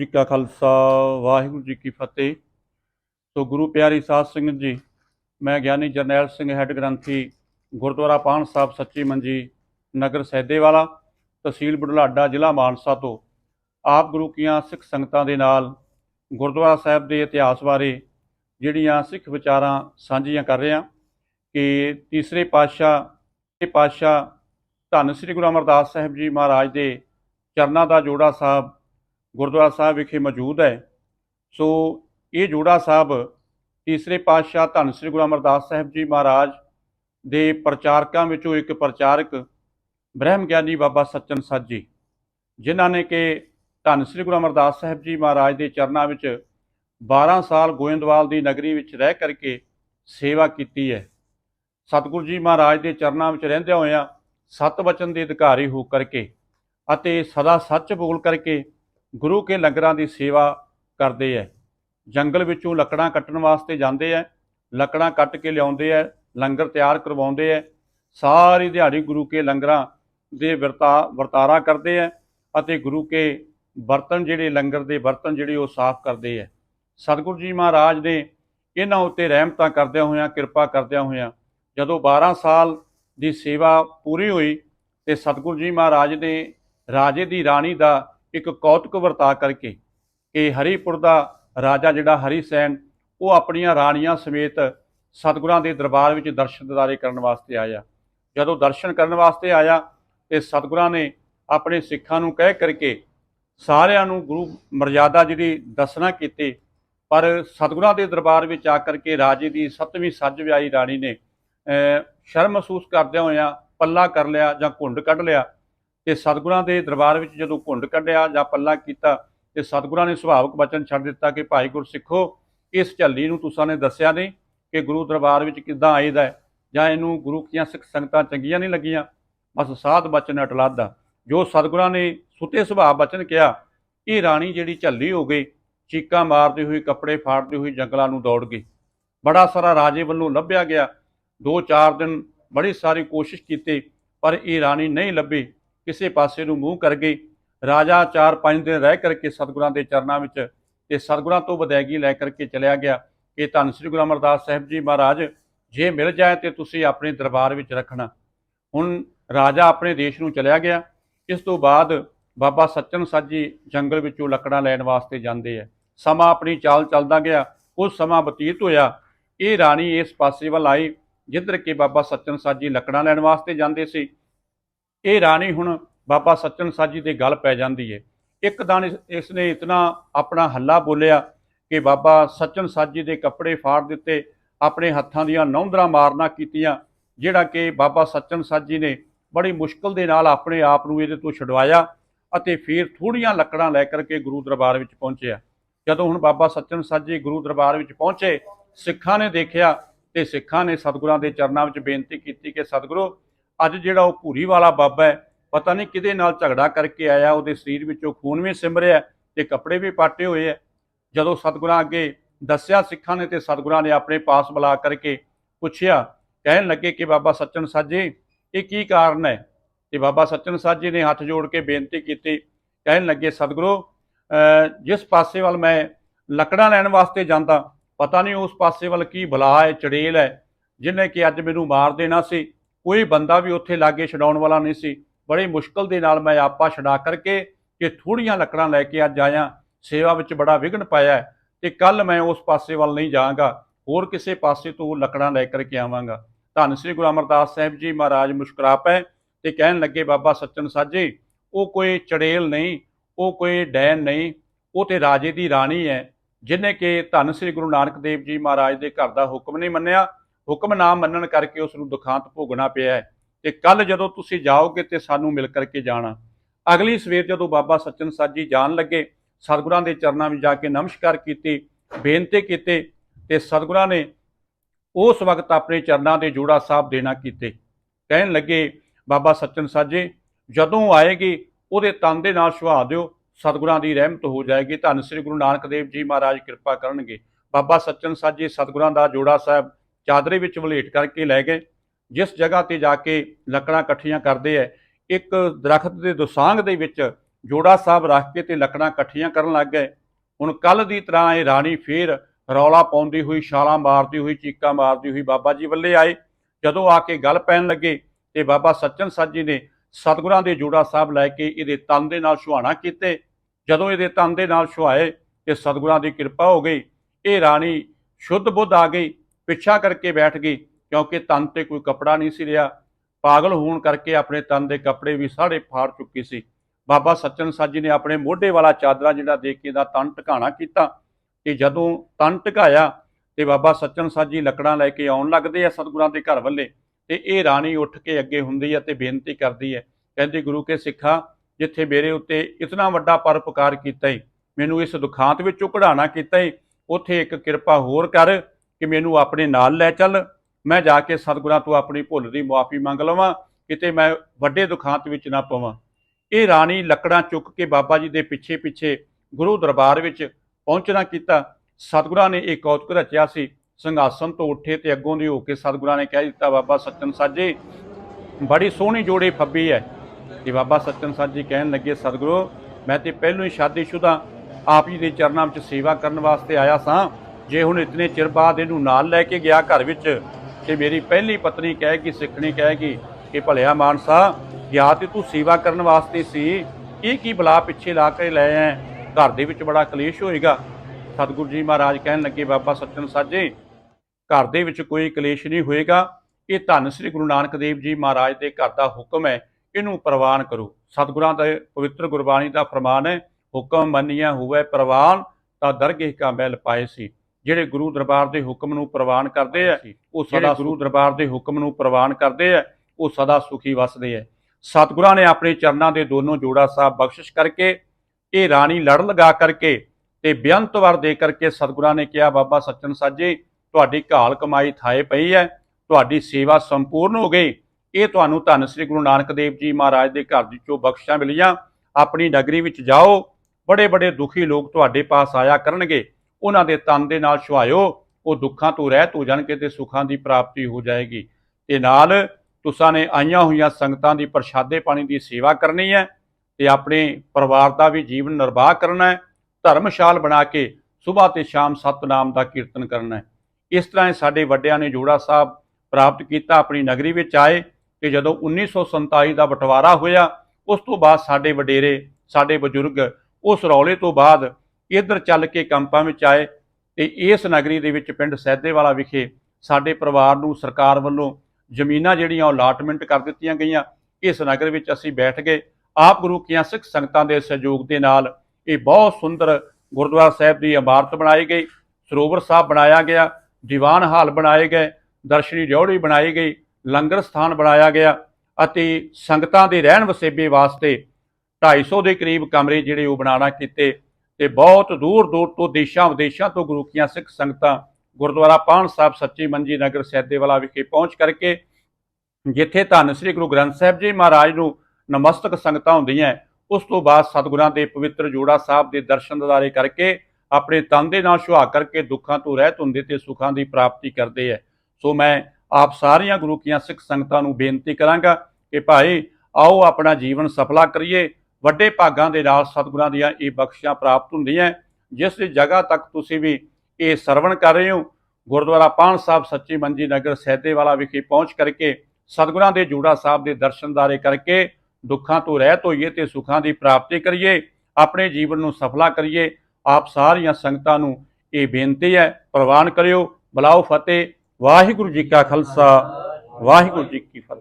जी का खालसा वाहिगुरू जी की फतेह। तो गुरु प्यारी साध संगत जी, मैं ज्ञानी जरनैल सिंह हैड ग्रंथी गुरुद्वारा पान साहब सच्ची मंजी नगर सैदेवाला तहसील बुढ़लाडा जिला मानसा तो आप गुरु कीਆਂ सिख संगतां दे नाल गुरुद्वारा साहब के इतिहास बारे ਜਿਹੜੀਆਂ सिख विचारां ਸਾਂਝੀਆਂ कर रहे हैं कि तीसरे पातशाह धन श्री गुरु अमरदास साहिब जी महाराज के चरणों का जोड़ा साहब गुरुद्वारा साहब विखे मौजूद है। सो ये जोड़ा साहब तीसरे पातशाह धन श्री गुरु अमरदास साहिब जी महाराज के प्रचारकों में एक प्रचारक ब्रह्म ज्ञानी बाबा सच्चन सच जी, जिन्हों ने कि धन श्री गुरु अमरदास साहिब जी महाराज के चरणों में 12 साल गोइंदवाल की नगरी में रह करके सेवा की है। सतगुरु जी महाराज के चरणों में रहिंदे होया सत वचन के अधिकारी हो करके अते सदा सच बोल करके गुरु के लंगरां की सेवा करते हैं। जंगल विचों लकड़ां कट्टण वास्ते जाते हैं, लकड़ां कट के लियाउंदे है, लंगर तैयार करवाउंदे है, सारी दिहाड़ी गुरु के लंगरां दे वरतारा करते हैं अते गुरु के बर्तन जिहड़े लंगर के बर्तन जिहड़े वो साफ करते हैं। सतगुरु जी महाराज ने इन्हां उत्ते रहमतां करदिआं होइआं किरपा करदिआं होइआं जदों 12 साल की सेवा पूरी हुई तो सतगुरु जी महाराज ने राजे की राणी का एक कौतुक वरता करके कि हरिपुर का राजा जिहड़ा हरिसैन वो अपनियां राणियां समेत सतगुरां के दरबार में दर्शन दिदारे करने वास्ते आया। जदों दर्शन करने वास्ते आया तो सतगुरां ने अपने सिखां नूं कह करके सारिआं नूं गुरु मर्यादा जिहड़ी दसना कीती, पर सतगुरां के दरबार में आकर के राजे की 7वीं सज व्याई राणी ने शर्म महसूस करदिआं होइआं पल्ला कर लिया जां घुंड कढ़ लिया। तो सतगुरां के दरबार में जो घुंड कढ़िया जां पल्ला किया तो सतगुरां ने सुभावक वचन छड्ड दिता कि भाई गुरसिखो इस झल्ली नूं तुसां ने दस्सिया नहीं कि गुरु दरबार में किद्दां आईदा है जां इहनूं गुरु कीਆਂ सिख संगतां चंगियां नहीं लगियां, बस साध वचन अटलादा जो सतगुरां ने सुते सुभाव वचन कहा। ये राणी जिहड़ी झल्ली हो गई, चीकां मारदी हुई कपड़े फाड़दी हुई जंगलां नूं दौड़ गई। बड़ा सारा राजे वल्लों लभ्या गया, 2-4 दिन बड़ी सारी कोशिश की पर यह राणी नहीं लभी, किसी पासे नूं मूँह कर गई। राजा 4-5 दिन रह करके सतगुरां के चरणों में ते सतगुरां तो विदायगी लै करके चलिया गया कि धन श्री गुरु अमरदास साहिब जी महाराज जे मिल जाए तो तुसीं अपने दरबार में रखना। हुण राजा अपने देश नूं चलिया गया। इस तो बाद बाबा सच्चन सच जी जंगल विचों लकड़ां लैण वास्ते जांदे है। समा अपनी चाल चलदा गया, कुछ समा बतीत होया, ये राणी इस पासे वल आई जिधर के बाबा सच्चन सच जी लकड़ां लैण वास्ते जांदे सी। ये राणी हुण बाबा सच्चन सच जी के गल पै जाती है। एक दिन इसने इतना अपना हल्ला बोलिया कि बाबा सच्चन सच जी के कपड़े फाड़ दिते, अपने हत्थां दीआं नौंदरां मारना कीतियां, जिहड़ा कि बाबा सच्चन सच जी ने बड़ी मुश्किल दे नाल अपने आप नूं इहदे तों छुडवाया अते फिर थोड़ियां लकड़ां लै करके गुरु दरबार विच पहुंचिया। जदों हुण बाबा सच्चन सच जी गुरु दरबार विच पहुंचे, सिखां ने देखिया ते सिखां ने सतगुरां दे चरनां विच बेनती कीती कि सतगुरु अज जिहड़ा वो भूरी वाला बाबा है पता नहीं किहदे नाल झगड़ा करके आया, उहदे शरीर विचों खून भी सिमरिया ते कपड़े भी पाटे हुए है। जदों सतगुरां अगे दस्सिया सिखां ने ते सतगुरां ने अपने पास बुला करके पुछया, कहन लगे कि बाबा सच्चन सच जी ये की कारण है। तो बाबा सच्चन सच जी ने हथ जोड़ के बेनती की, कहन लगे सतगुरु जिस पासे वाल मैं लकड़ां लैण वास्ते जांदा पता नहीं उस पासे वाल की बला है, चड़ेल है, जिन्हें कि अज मैनूं मार देना सी। कोई बंदा भी उत्थे लागे छडाउण वाला नहीं सी। बड़ी मुश्किल दे नाल मैं आपा छड़ा करके कि थोड़ियां लकड़ां लैके अज आया, सेवा विच बड़ा विघन पाया है ते कल मैं उस पासे वाल नहीं जाऊँगा, होर किसी पासे तो लकड़ां लै करके आवांगा। धन श्री गुरु अमरदास साहिब जी महाराज मुस्कुरा पए ते कहन लगे बाबा सच्चन सच जी वो कोई चड़ेल नहीं, वो कोई डैन नहीं, वो तो राजे की राणी है जिन्हें कि धन श्री गुरु नानक देव जी महाराज के घर का हुक्म नहीं मन्निया, हुक्म ना मनण करके उसनूं दुखांत भोगना पिया है। ते कल जदों तुसीं जाओगे तो सानूं मिल करके जाना। अगली सवेर जदों बाबा सच्चन सच जी जान लगे, सतगुरां दे चरनां में जाके नमस्कार की, बेनती की ते सतगुरां ने उस वक्त अपने चरनां दे जोड़ा साहब देना कीते। कहन लगे बाबा सच्चन सच जी जदों आएगी उहदे तन दे नाल छुहा दिओ, सतगुरां दी रहमत हो जाएगी, धन श्री गुरु नानक देव जी महाराज कृपा करनगे। बाबा सच्चन सच जी सतगुरां दा जोड़ा साहब चादरे विच वलेट करके लै गए। जिस जगह पर जाके लकड़ां कट्ठियां करते हैं, एक दरख्त के दोसांग दे विच जोड़ा साहब रख के ते लकड़ां इकट्ठियां करन लग गए। हुण कल दी तरह ये राणी फिर रौला पाउंदी हुई, छालां मारदी हुई, चीकां मारदी हुई बाबा जी वल्ले आए। जदों आके गल पैन लगे ते बाबा सच्चन साध जी ने सतगुरां दे जोड़ा साहब लैके इहदे तन दे नाल छुहाणा कीते। जदों इहदे तन दे नाल छुहाए ते सतगुरां दी किरपा हो गई। ये राणी शुद्ध बुद्ध आ गई, पिछा करके बैठ गई, क्योंकि तन ते कोई कपड़ा नहीं सी रहा। पागल होण करके अपने तन के कपड़े भी सारे फाड़ चुकी सी। बाबा सच्चन साध जी ने अपने मोढे वाला चादरा जिहड़ा दे के इहदा तन ढकाणा कीता ते जदों तन ढकाया ते बाबा सच्चन साध जी लकड़ां लैके आउण लगदे आ सतगुरां दे घर वल्ले। ते ये राणी उठ के अगे हुंदी है ते बेनती करदी है, कहंदी गुरु के सिखा, जिथे मेरे उत्ते इतना वड्डा परोपकार कीता ही, मैनू इस दुखांत विचों कढाणा कीता ही, उत्थे एक किरपा होर कर कि मैनू अपने नाल लै चल। मैं जाके सतगुरां तो अपनी भुल की मुआफ़ी मंग लवां, किते मैं वड्डे दुखांत विच ना पवां। ये राणी लकड़ां चुक के बाबा जी दे पिछे पिछे गुरु दरबार विच पहुंचना कीता। सतगुरां ने एक कौतक रचिया सी। संघासन तो उठे ते अगों दी हो के सतगुरां ने कह दिता, बाबा सच्चन साध जी बड़ी सोहनी जोड़ी फब्बी है। ते बाबा सच्चन साध जी कहन लगे, सतगुरु मैं तो पहलों ही शादीशुदा आप जी के चरणों में सेवा करने वास्ते आया सां। जे हुण इतने चिर बाद इहनूं नाल लैके गया घर विच ते मेरी पहली पत्नी कहेगी, सिखणी कहेगी कि भलिया मानसा या तो तू सेवा करने वास्ते सी, ये की बला पिछे ला के लै आए, घर दे विच बड़ा कलेश होएगा। सतगुरु जी महाराज कहन लगे, बाबा सच्चन साध जी घर दे विच कोई कलेश नहीं होएगा, ये धन श्री गुरु नानक देव जी महाराज के घर का हुक्म है, इनू प्रवान करो। सतगुरां दा पवित्र गुरबाणी का फरमान है, हुक्म मनिया होवे प्रवान तां दरगह का मैल पाए सी। जिहड़े गुरु दरबार के हुक्म नूं प्रवान करते हैं, वो सदा गुरु दरबार के हुक्म नूं प्रवान करते हैं, वो सदा सुखी वसदे है। सतगुरां ने अपने चरणों के दोनों जोड़ा साहब बख्शिश करके ये राणी लड़ लगा करके ते बेअंत वर दे करके सतगुरां ने कहा, बाबा सच्चन साध जी तुहाडी घाल कमाई थाए पई है, तुहाडी सेवा संपूर्ण हो गई। ये तुहानूं धन श्री गुरु नानक देव जी महाराज के घर चों बख्शिशां मिलियां। अपनी नगरी विच जाओ, बड़े बड़े दुखी लोग तुहाडे पास आया करनगे, उन्हां दे तन दे नाल छुहाओ, वो दुखां तो रहत हो जाणगे ते सुखां की प्राप्ति हो जाएगी। ते नाल तुसां ने आईयां होईयां संगतां दी प्रशादे पानी की सेवा करनी है ते अपने परिवार का भी जीवन निर्वाह करना है। धर्मशाल बना के सुबह ते शाम सतनाम का कीर्तन करना है। इस तरह साडे वड्डियां ने जोड़ा साहब प्राप्त किया, अपनी नगरी विच आए कि जदों 1947 का बंटवारा होया, उस तो बाद साडे वडेरे साडे बजुर्ग उस रौले तो बाद इधर चल के कंपां विच आए ते इस नगरी दे विच पिंड सैदेवाला विखे साडे परिवार नूं सरकार वल्लों जमीनां जिहड़ियां अलाटमेंट कर दित्तियां गईयां। इस नगर विच असीं बैठ गए। आप गुरु कीआं सिख संगतां दे सहयोग दे नाल ये बहुत सुंदर गुरुद्वारा साहिब की इमारत बनाई गई, सरोवर साहब बनाया गया, दीवान हाल बनाए गए, दर्शनी रिओड़ी बनाई गई, लंगर स्थान बनाया गया अते संगतां दे रहण वसेबे वास्ते 250 के करीब कमरे जिहड़े वो बनाना कीते ते बहुत दूर दूर तो देशां विदेशां तो गुरु कीआं सिख संगतां गुरुद्वारा पाण साहब सच्ची मंजी नगर सैदेवाला विखे पहुँच करके जिथे धन श्री गुरु ग्रंथ साहिब जी महाराज नूं नमस्तक संगतां हुंदियां, उस तो बाद सतगुरां दे पवित्र जोड़ा साहब के दर्शन दीदारे करके अपने तन दे नाल सुहा करके दुखां तो रहत हुंदे ते सुखां की प्राप्ति करते हैं। सो मैं आप सारियां गुरु कीआं सिख संगतां नूं बेनती करांगा कि भाई आओ अपना जीवन सफला करिए। वड्डे भागां दे नाल सतगुरां दीआं ये बख्शिशां प्राप्त हुंदियां। जिस जगह तक तुसीं भी ये सरवण कर रहे हो, गुरुद्वारा पाण साहब सच्ची मंजी नगर सैदेवाला विखे पहुँच करके सतगुरां दे जोड़ा साहब के दर्शन दारे करके दुखां तो रहत होइए ते सुखां की प्राप्ति करिए, अपने जीवन नूं सफला करिए। आप सारियां संगतां नूं ये बेनती है, प्रवान करियो। बुलाओ फतेह। वाहिगुरू जी का खालसा, वाहिगुरू जी की फतेह।